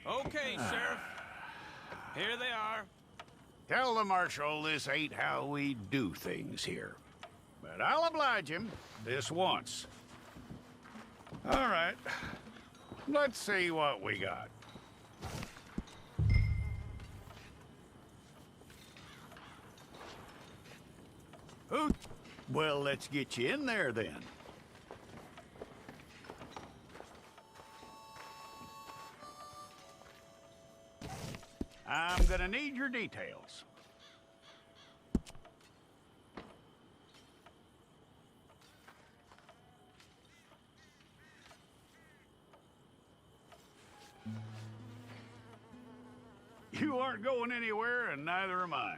Okay, Sheriff. Here they are. Tell the Marshal this ain't how we do things here. But I'll oblige him this once. All right. Let's see what we got. Who? Well, let's get you in there then. I'm gonna need your details. You aren't going anywhere, and neither am I.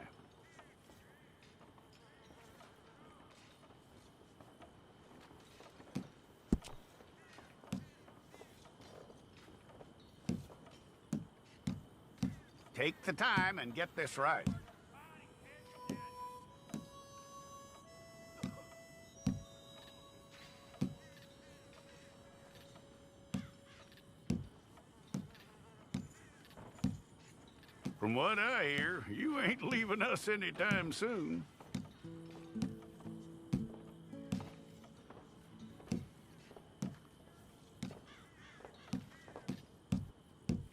Take the time and get this right. From what I hear, you ain't leaving us anytime soon.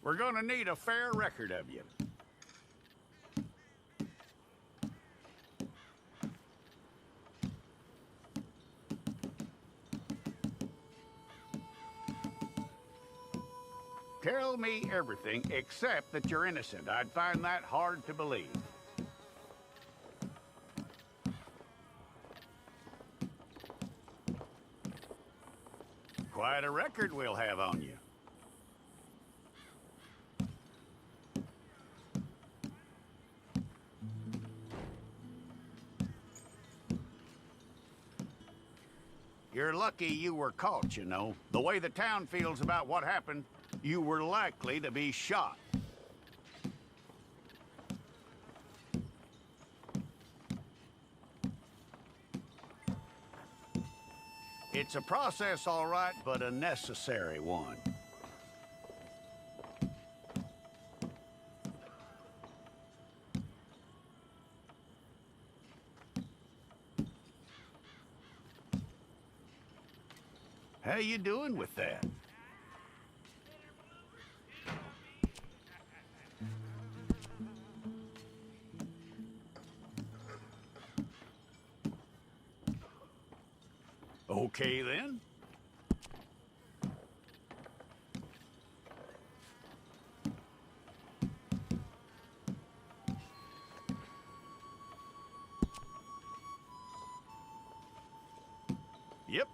We're gonna need a fair record of you. Tell me everything except that you're innocent. I'd find that hard to believe. Quite a record we'll have on you. You're lucky you were caught, you know. The way the town feels about what happened, you were likely to be shot. It's a process, all right, but a necessary one. How you doing with that? Okay, then. Yep.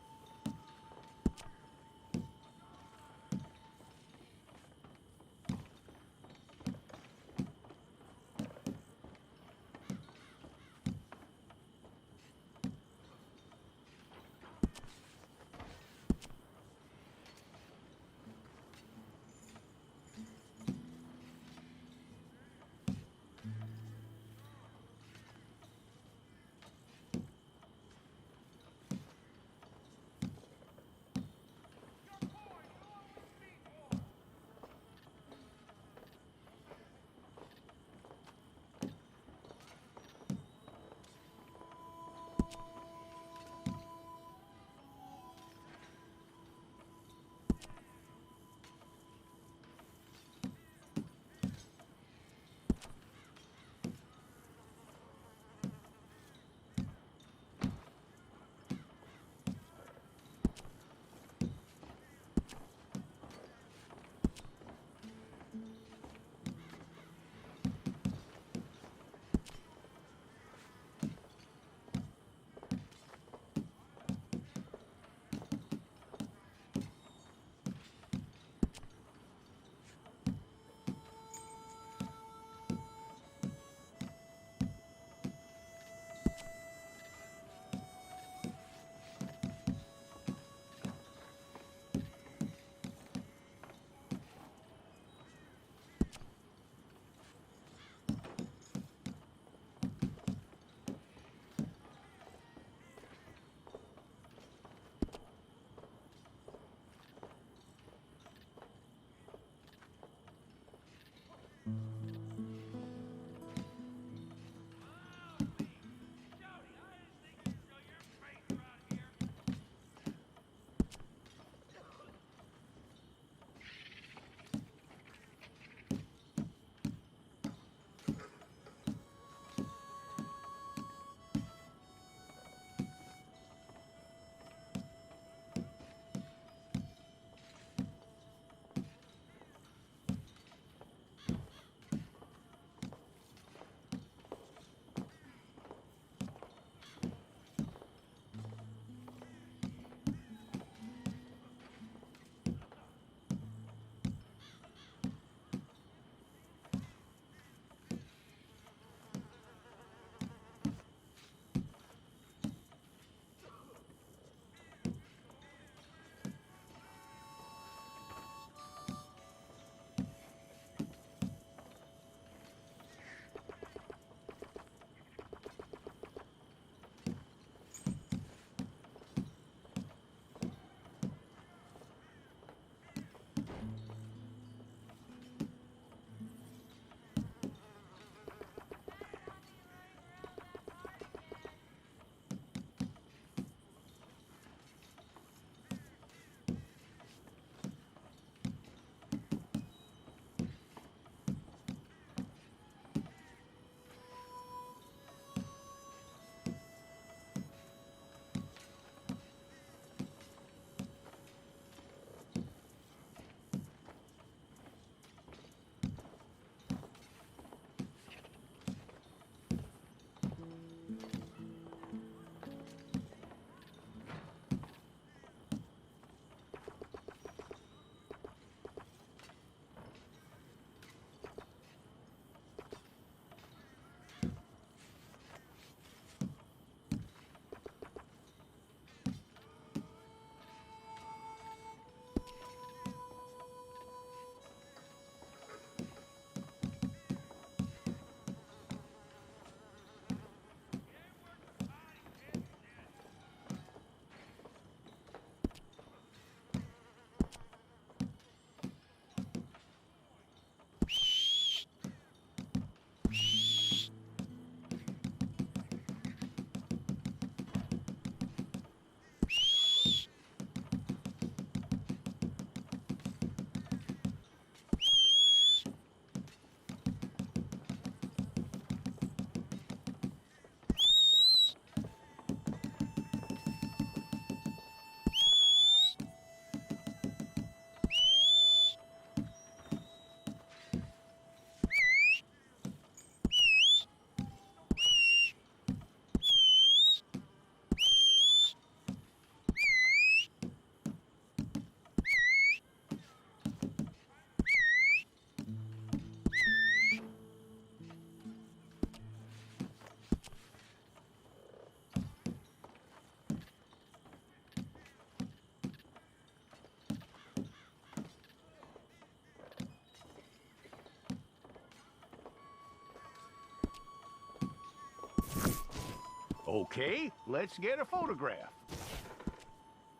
Okay, let's get a photograph.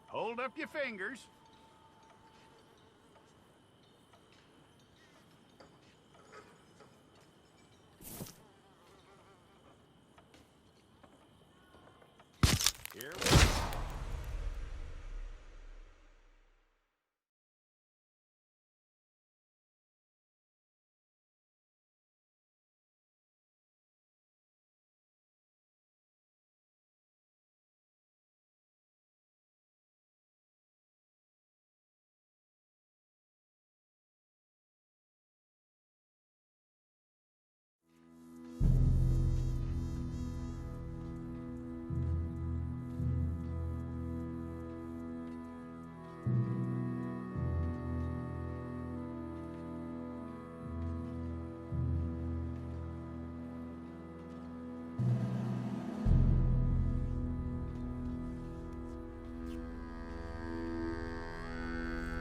Hold up your fingers. Here we go.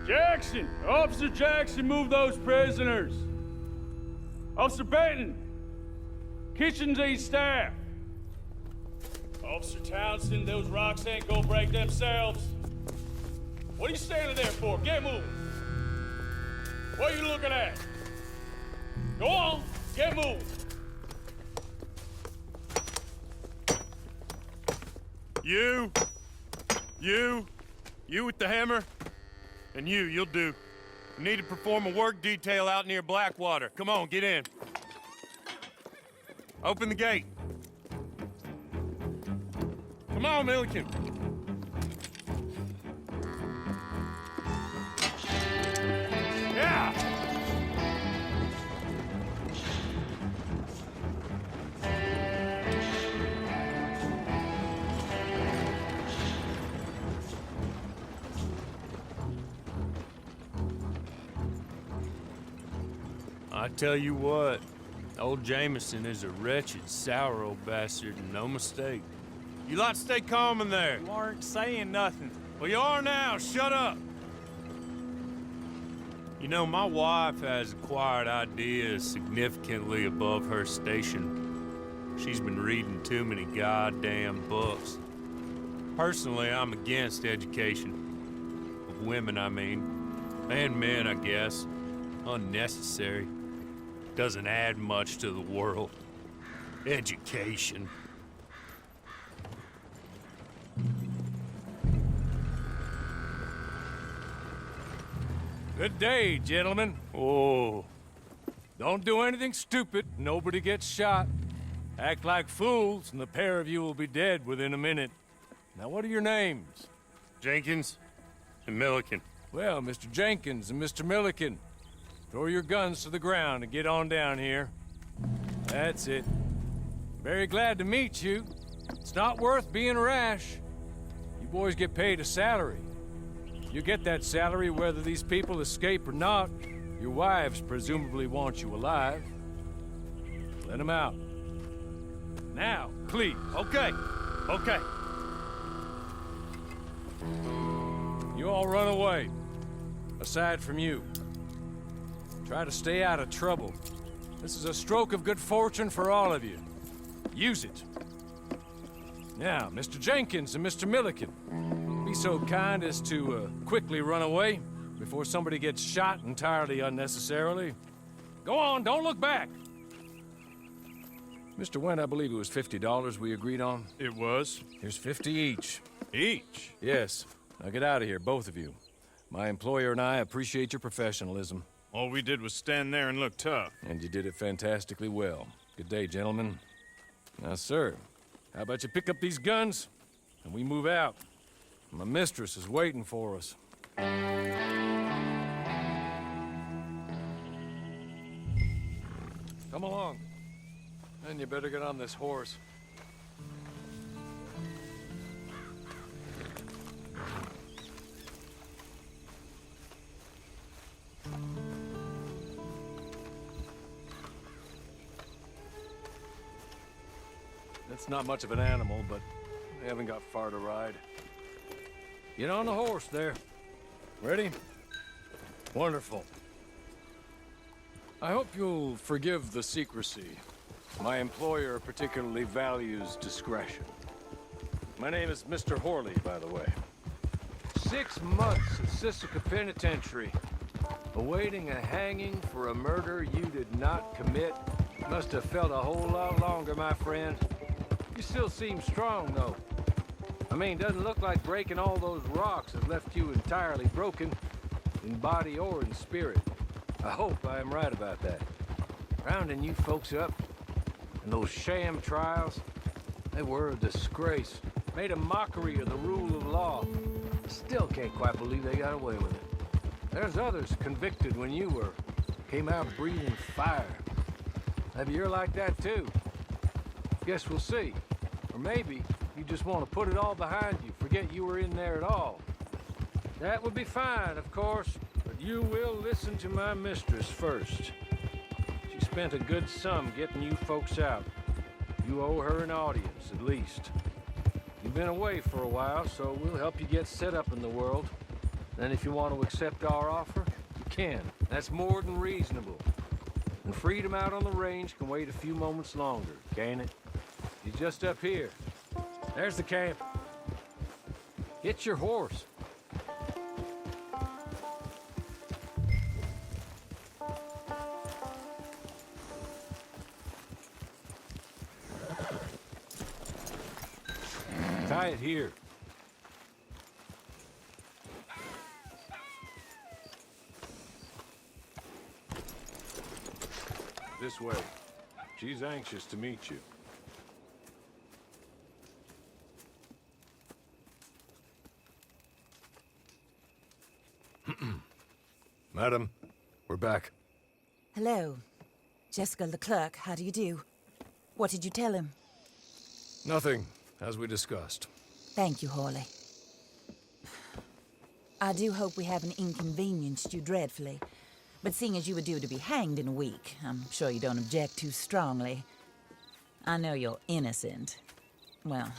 Jackson! Officer Jackson, move those prisoners! Officer Benton! Kitchens aid staff! Officer Townsend, those rocks ain't gonna break themselves. What are you standing there for? Get moving! What are you looking at? Go on, get moving! You with the hammer? And you'll do. You need to perform a work detail out near Blackwater. Come on, get in. Open the gate. Come on, Milliken. Yeah! I tell you what, old Jameson is a wretched, sour old bastard, and no mistake. You lot stay calm in there. You aren't saying nothing. Well, you are now. Shut up. You know, my wife has acquired ideas significantly above her station. She's been reading too many goddamn books. Personally, I'm against education. Of women, I mean. And men, I guess. Unnecessary. Doesn't add much to the world. Education. Good day, gentlemen. Oh. Don't do anything stupid. Nobody gets shot. Act like fools, and the pair of you will be dead within a minute. Now, what are your names? Jenkins and Milliken. Well, Mr. Jenkins and Mr. Milliken, throw your guns to the ground and get on down here. That's it. Very glad to meet you. It's not worth being rash. You boys get paid a salary. You get that salary whether these people escape or not. Your wives presumably want you alive. Let them out. Now, please. Okay. You all run away. Aside from you. Try to stay out of trouble. This is a stroke of good fortune for all of you. Use it. Now, Mr. Jenkins and Mr. Milliken, be so kind as to quickly run away before somebody gets shot entirely unnecessarily. Go on, don't look back. Mr. Wendt, I believe it was $50 we agreed on. It was. Here's 50 each. Each? Yes. Now get out of here, both of you. My employer and I appreciate your professionalism. All we did was stand there and look tough. And you did it fantastically well. Good day, gentlemen. Now, sir, how about you pick up these guns, and we move out? My mistress is waiting for us. Come along. And you better get on this horse. It's not much of an animal, but we haven't got far to ride. Get on the horse there. Ready? Wonderful. I hope you'll forgive the secrecy. My employer particularly values discretion. My name is Mr. Horley, by the way. 6 months at Sisika Penitentiary, awaiting a hanging for a murder you did not commit. Must have felt a whole lot longer, my friend. You still seem strong, though. I mean, doesn't look like breaking all those rocks has left you entirely broken, in body or in spirit. I hope I am right about that. Rounding you folks up, and those sham trials, they were a disgrace. Made a mockery of the rule of law. Still can't quite believe they got away with it. There's others convicted when you were. Came out breathing fire. Maybe you're like that too. Guess we'll see. Or maybe you just want to put it all behind you, forget you were in there at all. That would be fine, of course, but you will listen to my mistress first. She spent a good sum getting you folks out. You owe her an audience, at least. You've been away for a while, so we'll help you get set up in the world. Then if you want to accept our offer, you can. That's more than reasonable. And freedom out on the range can wait a few moments longer, can't it? He's just up here. There's the camp. Get your horse. Tie it here. This way. She's anxious to meet you. Madam, we're back. Hello. Jessica Leclerc, how do you do? What did you tell him? Nothing, as we discussed. Thank you, Horley. I do hope we haven't inconvenienced you dreadfully. But seeing as you were due to be hanged in a week, I'm sure you don't object too strongly. I know you're innocent. Well,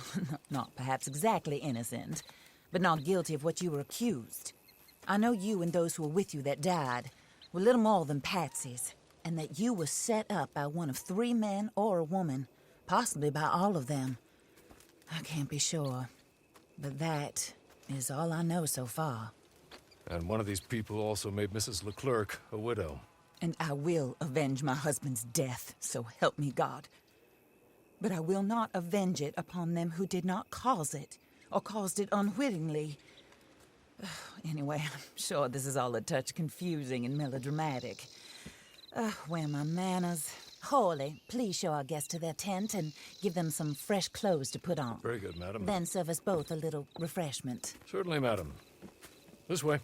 not perhaps exactly innocent, but not guilty of what you were accused. I know you and those who were with you that died were little more than patsies, and that you were set up by one of 3 men or a woman, possibly by all of them. I can't be sure, but that is all I know so far. And one of these people also made Mrs. Leclerc a widow. And I will avenge my husband's death, so help me God. But I will not avenge it upon them who did not cause it, or caused it unwittingly. Anyway, I'm sure this is all a touch confusing and melodramatic. Where are my manners? Horley, please show our guests to their tent and give them some fresh clothes to put on. Very good, madam. Then serve us both a little refreshment. Certainly, madam. This way.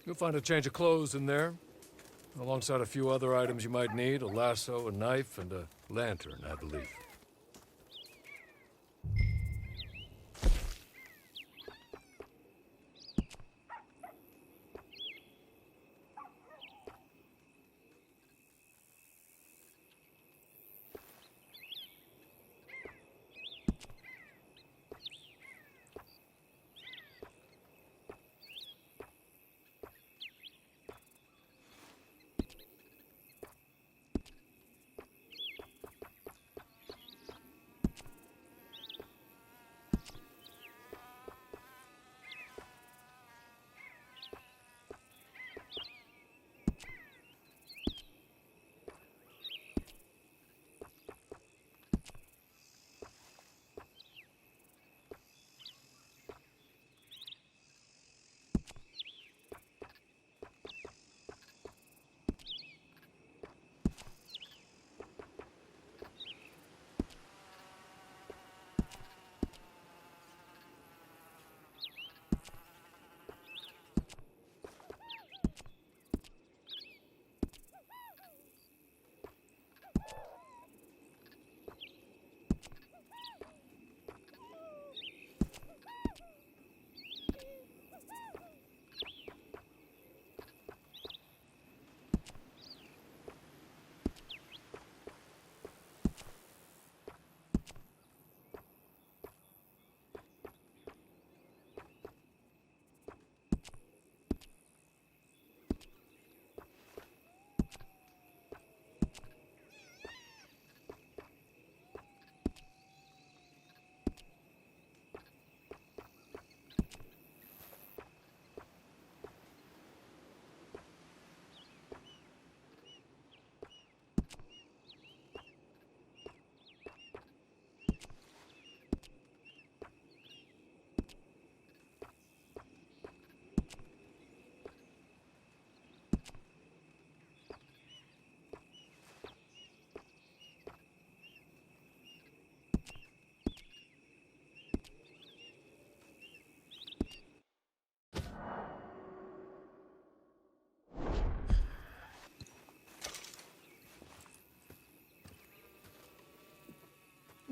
You'll find a change of clothes in there, alongside a few other items you might need, a lasso, a knife, and a lantern, I believe.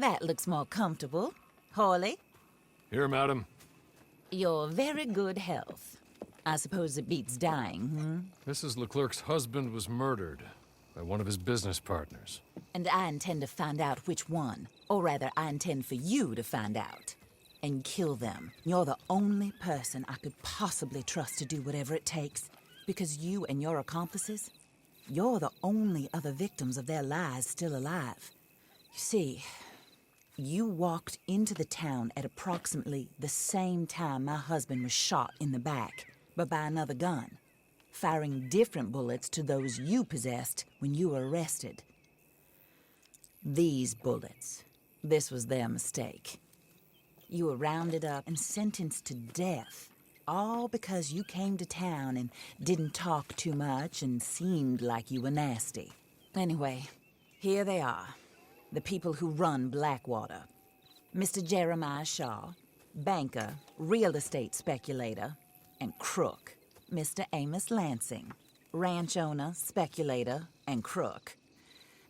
that looks more comfortable. Hawley, Here, madam. your very good health. I suppose it beats dying, Mrs. Leclerc's husband was murdered by one of his business partners. And I intend to find out which one. Or rather, I intend for you to find out. And kill them. You're the only person I could possibly trust to do whatever it takes. Because you and your accomplices, you're the only other victims of their lies still alive. You see, you walked into the town at approximately the same time my husband was shot in the back, but by another gun, firing different bullets to those you possessed when you were arrested. These bullets, this was their mistake. You were rounded up and sentenced to death, all because you came to town and didn't talk too much and seemed like you were nasty. Anyway, here they are, the people who run Blackwater. Mr. Jeremiah Shaw, banker, real estate speculator, and crook. Mr. Amos Lansing, ranch owner, speculator, and crook.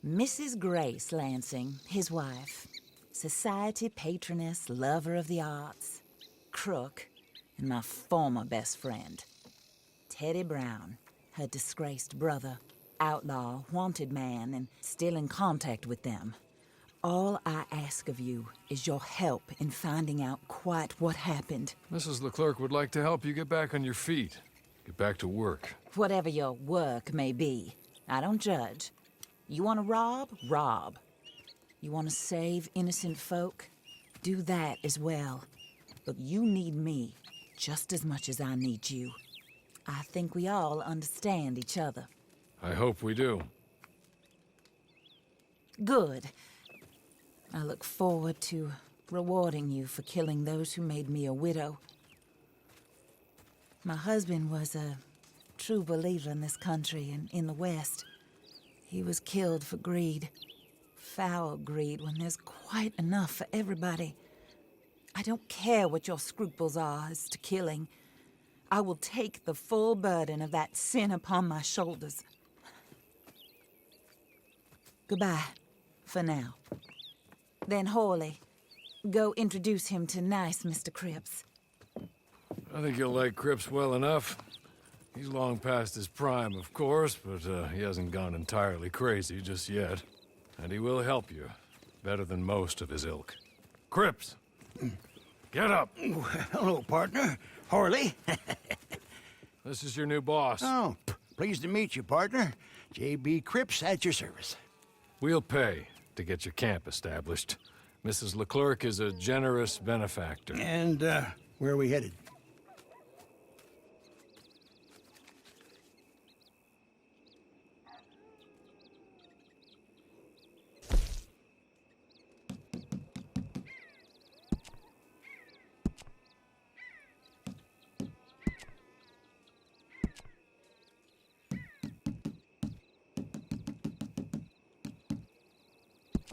Mrs. Grace Lansing, his wife, society patroness, lover of the arts, crook, and my former best friend. Teddy Brown, her disgraced brother, outlaw, wanted man, and still in contact with them. All I ask of you is your help in finding out quite what happened. Mrs. Leclerc would like to help you get back on your feet. Get back to work. Whatever your work may be, I don't judge. You want to rob? Rob. You want to save innocent folk? Do that as well. But you need me just as much as I need you. I think we all understand each other. I hope we do. Good. I look forward to rewarding you for killing those who made me a widow. My husband was a true believer in this country and in the West. He was killed for greed. Foul greed when there's quite enough for everybody. I don't care what your scruples are as to killing. I will take the full burden of that sin upon my shoulders. Goodbye, for now. Then Hawley, go introduce him to nice Mr. Cripps. I think you'll like Cripps well enough. He's long past his prime, of course, but he hasn't gone entirely crazy just yet. And he will help you, better than most of his ilk. Cripps! Get up! Hello, partner. Harley. This is your new boss. Oh, pleased to meet you, partner. J.B. Cripps at your service. We'll pay to get your camp established. Mrs. Leclerc is a generous benefactor. And, where are we headed?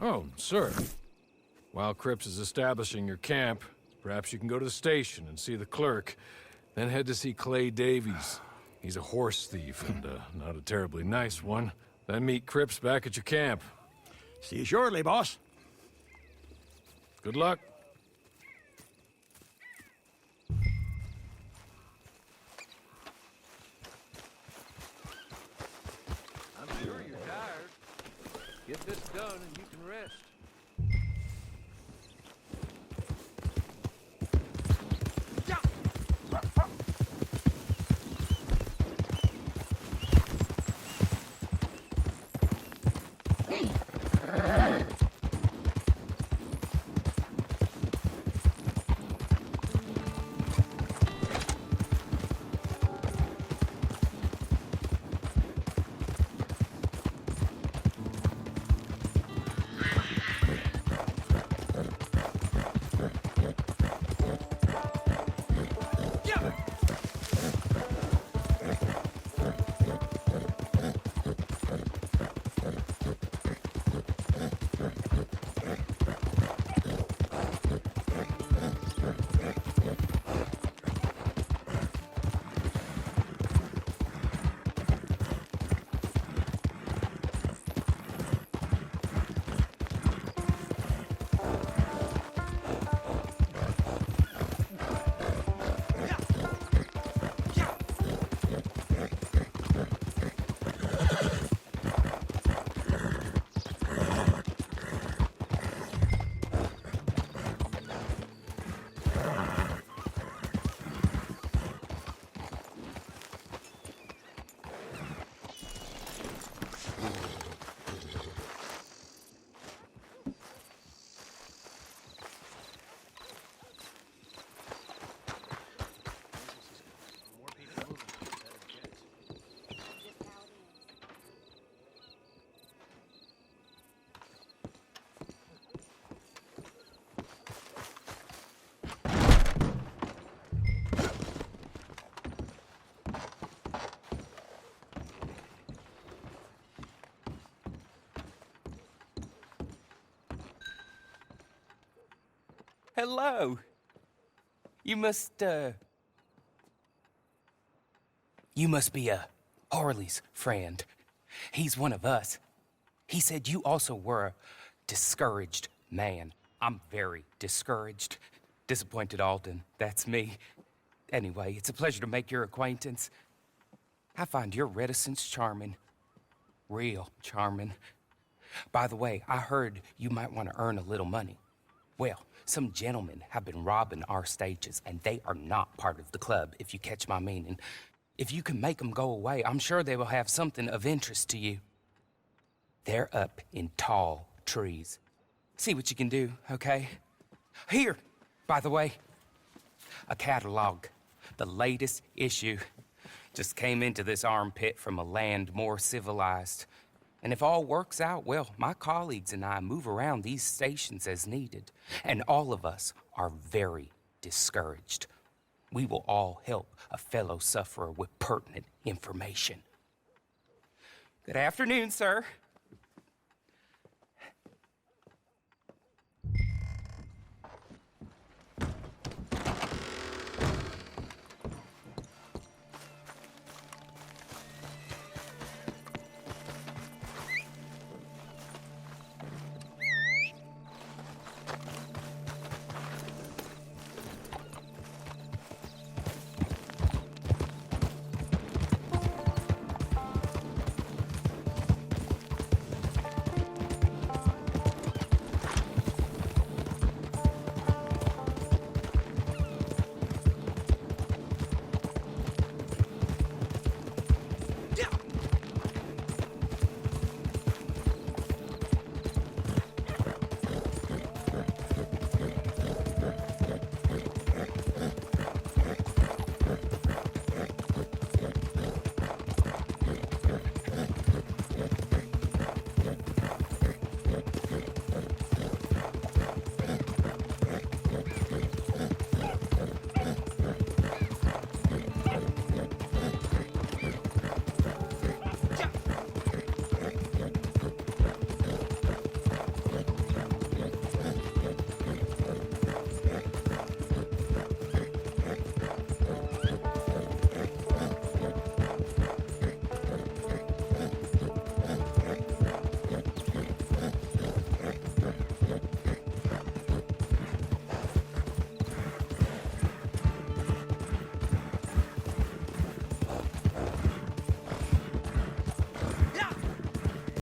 Oh, sir. While Cripps is establishing your camp, perhaps you can go to the station and see the clerk, then head to see Clay Davies. He's a horse thief, and not a terribly nice one. Then meet Cripps back at your camp. See you shortly, boss. Good luck. I'm sure you're tired. Get this done and you can rest. hello. You must be Harley's friend. He's one of us. He said you also were a discouraged man. I'm very discouraged. Disappointed Alden, that's me. Anyway, it's a pleasure to make your acquaintance. I find your reticence charming. Real charming. By the way, I heard you might want to earn a little money. Well, some gentlemen have been robbing our stages, and they are not part of the club, if you catch my meaning. If you can make them go away, I'm sure they will have something of interest to you. They're up in tall trees. See what you can do, okay? Here, by the way, a catalog. The latest issue. Just came into this armpit from a land more civilized. And if all works out, well, my colleagues and I move around these stations as needed. And all of us are very discouraged. We will all help a fellow sufferer with pertinent information. Good afternoon, sir.